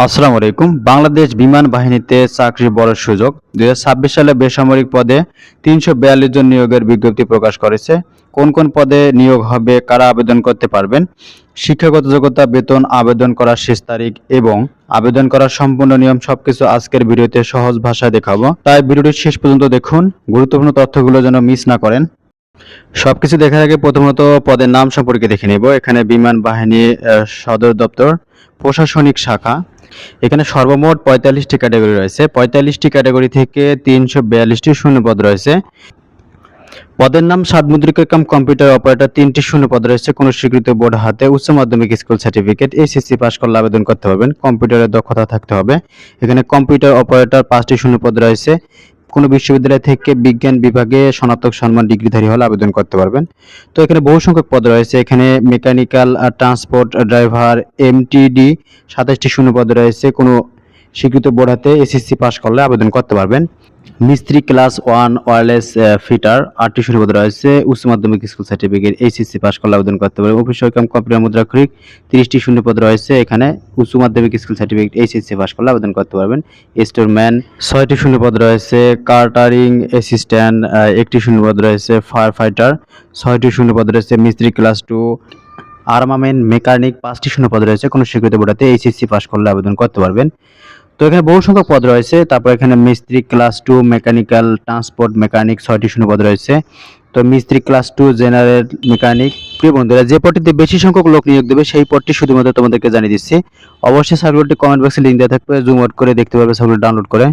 আসসালামু আলাইকুম। বাংলাদেশ বিমান বাহিনীতে চাকরির বড় সুযোগ। 2026 সালে বেসামরিক পদে 342 জন নিয়োগের বিজ্ঞপ্তি প্রকাশ করেছে। কোন কোন পদে নিয়োগ হবে, কারা আবেদন করতে পারবেন, শিক্ষাগত যোগ্যতা, বেতন, আবেদন করার শেষ তারিখ এবং আবেদন করার সম্পূর্ণ নিয়ম সবকিছু আজকের ভিডিওতে সহজ ভাষায় দেখাবো। তাই ভিডিওটি শেষ পর্যন্ত দেখুন, গুরুত্বপূর্ণ তথ্যগুলো যেন মিস না করেন। সবকিছু দেখার আগে প্রথমত পদের নাম সম্পর্কে দেখে নেব। এখানে বিমান বাহিনী সদর দপ্তর প্রশাসনিক শাখা। এখানে সর্বমোট 45টি ক্যাটাগরি রয়েছে। 45টি ক্যাটাগরি থেকে 342টি শূন্যপদ রয়েছে। পদের নাম সাবমুদ্রিকা কাম কম্পিউটার অপারেটর। 3টি শূন্যপদ রয়েছে। কোনো স্বীকৃত বোর্ড হাতে উচ্চ মাধ্যমিক স্কুল সার্টিফিকেট, এসএসসি পাস করলে আবেদন করতে পারবেন। কম্পিউটারের দক্ষতা থাকতে হবে। এখানে কম্পিউটার অপারেটর 5টি শূন্যপদ রয়েছে। কোনো বিশ্ববিদ্যালয় থেকে বিজ্ঞান বিভাগে স্নাতক সম্মান ডিগ্রিধারী হলে আবেদন করতে পারবেন। তো এখানে বহু সংখ্যক পদ রয়েছে। এখানে মেকানিক্যাল ট্রান্সপোর্ট ড্রাইভার, এমটিডি 27টি শূন্যপদ রয়েছে। কোনো স্বীকৃত বোর্ড হাতে এসএসসি পাস করলে আবেদন করতে পারবেন। মিস্ত্রি ক্লাস 1 ওয়্যারলেস ফিটার 8টি শূন্যপদ রয়েছে। উচ্চ মাধ্যমিক স্কুল সার্টিফিকেট, এইচএসসি পাস করলে আবেদন করতে পারবেন। অফিস সহকারী কম্পিউটার মুদ্রাক্ষরিক 30টি শূন্যপদ রয়েছে। এখানে উচ্চ মাধ্যমিক স্কুল সার্টিফিকেট, এইচএসসি পাস করলে আবেদন করতে পারবেন। স্টোরম্যান 6টি শূন্যপদ রয়েছে। কার্টারিং অ্যাসিস্ট্যান্ট 1টি শূন্যপদ রয়েছে। ফায়ার ফাইটার 6টি শূন্যপদ রয়েছে। মিস্ত্রি ক্লাস 2 আর্মামেন্ট মেকানিক 5টি শূন্যপদ রয়েছে। কোনো স্বীকৃত বোর্ডে এইচএসসি পাস করলে আবেদন করতে পারবেন। তো এখানে বহু সংখ্যক পদ রয়েছে। তারপর এখানে মিস্ত্রি ক্লাস 2 মেকানিক্যাল ট্রান্সপোর্ট মেকানিক 6টি শূন্যপদ রয়েছে। তো মিস্ত্রি ক্লাস 2 জেনারেল মেকানিক। প্রিয় বন্ধুরা, যে পদটিতে বেশি সংখ্যক লোক নিয়োগ দেবে সেই পদটি শুধুমাত্র তোমাদেরকে জানিয়ে দিচ্ছি। অবশ্যই সার্কুলারটি কমেন্ট বক্সে লিংক দেওয়া থাকবে, জুম আউট করে দেখতে পারবে, সার্কুলার ডাউনলোড করে।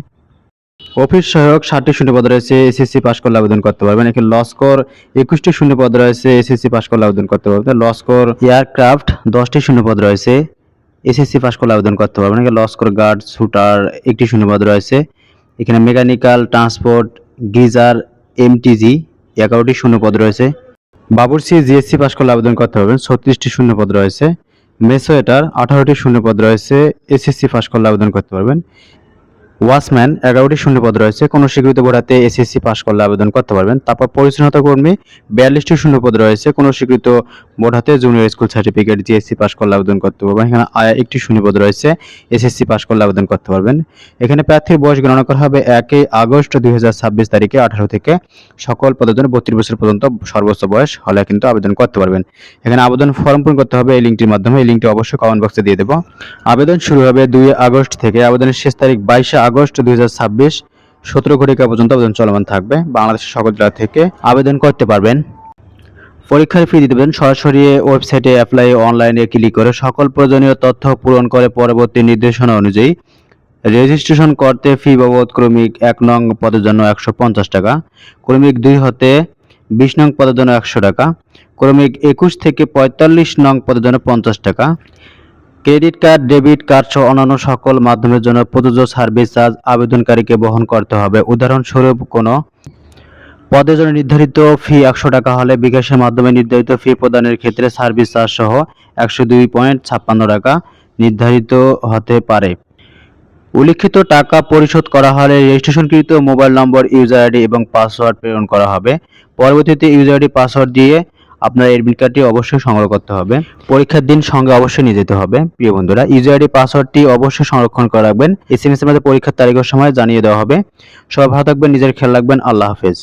অফিস সহায়ক 60টি শূন্যপদ রয়েছে। এসএসসি পাস করলে আবেদন করতে পারবেন। এখানে লস্কর 21টি শূন্যপদ রয়েছে। এসএসসি পাস করলে আবেদন করতে পারবেন। লস্কর এয়ারক্রাফট 10টি শূন্যপদ রয়েছে। এসএসসি পাস করলে আবেদন করতে পারবেন। এখানে লস্কর গার্ড শুটার 1টি শূন্যপদ রয়েছে। এখানে মেকানিক্যাল ট্রান্সপোর্ট গিজার এমটিজি 11টি শূন্যপদ রয়েছে। বাবুর্চি জিএসসি পাস করলে আবেদন করতে পারবেন। 36টি শূন্যপদ রয়েছে। মেসোয়েটার 18টি শূন্যপদ রয়েছে। এসএসসি পাস করলে আবেদন করতে পারবেন। ওয়াচম্যান 11টি শূন্যপদ রয়েছে। কোনো স্বীকৃত বোর্ড হাতে এসএসসি পাস করলে আবেদন করতে পারবেন। তারপর পরিচ্ছন্নতা কর্মী 42টি শূন্যপদ রয়েছে। কোনো স্বীকৃত বোর্ড হাতে junior school certificate GSC pass করলে আবেদন করতে পারবেন। এখানে 1টি শূন্যপদ রয়েছে। এসএসসি পাস করলে আবেদন করতে পারবেন। এখানে প্রার্থীর বয়স গণনা করা হবে 1 আগস্ট 2026 তারিখে। 18 থেকে সকল পদের জন্য 32 বছর পর্যন্ত সর্বোচ্চ বয়স হলে কিন্তু আবেদন করতে পারবেন। এখানে আবেদন ফর্ম পূরণ করতে হবে এই লিঙ্কটির মাধ্যমে। এই লিঙ্কটি অবশ্যই কমেন্ট বক্সে দিয়ে দেবো। আবেদন শুরু হবে 2 আগস্ট থেকে। আবেদনের শেষ তারিখ 22 আগস্ট 2026 17 ঘটিকা পর্যন্ত আবেদন চলমান থাকবে। বাংলাদেশের সকল জেলা থেকে আবেদন করতে পারবেন। পরীক্ষার ফি দিতে পারেন। সরাসরি ওয়েবসাইটে অ্যাপ্লাই অনলাইনে ক্লিক করে সকল প্রয়োজনীয় তথ্য পূরণ করে পরবর্তী নির্দেশনা অনুযায়ী রেজিস্ট্রেশন করতে ফি বাবদ ক্রমিক 1 নং পদের জন্য 150 টাকা, ক্রমিক 2 হতে 20 নং পদের জন্য 100 টাকা, ক্রমিক 21 থেকে 45 নং পদের জন্য 50 টাকা। ক্রেডিট কার্ড, ডেবিট কার্ড সহ অন্যান্য সকল মাধ্যমের জন্য প্রযোজ্য সার্ভিস চার্জ আবেদনকারীকে বহন করতে হবে। উদাহরণস্বরূপ, কোনো পদের জন্য নির্ধারিত ফি 100 টাকা হলে বিকাশের মাধ্যমে নির্ধারিত ফি প্রদানের ক্ষেত্রে সার্ভিস চার্জ সহ 102.56 টাকা নির্ধারিত হতে পারে। উল্লিখিত টাকা পরিশোধ করা হলে রেজিস্ট্রেশনকৃত মোবাইল নম্বর, ইউজার আইডি এবং পাসওয়ার্ড প্রেরণ করা হবে। পরবর্তীতে ইউজার আইডি পাসওয়ার্ড দিয়ে আপনার এডমিট কার্ডটি অবশ্যই সংগ্রহ করতে হবে। পরীক্ষার দিন সঙ্গে অবশ্যই নিয়ে যেতে হবে। প্রিয় বন্ধুরা, ইউজার আইডি পাসওয়ার্ডটি অবশ্যই সংরক্ষণ করে রাখবেন। এসএমএস এর মধ্যে পরীক্ষার তারিখ ও সময় জানিয়ে দেওয়া হবে। সবাই ভালো থাকবেন, নিজের খেয়াল রাখবেন। আল্লাহ হাফেজ।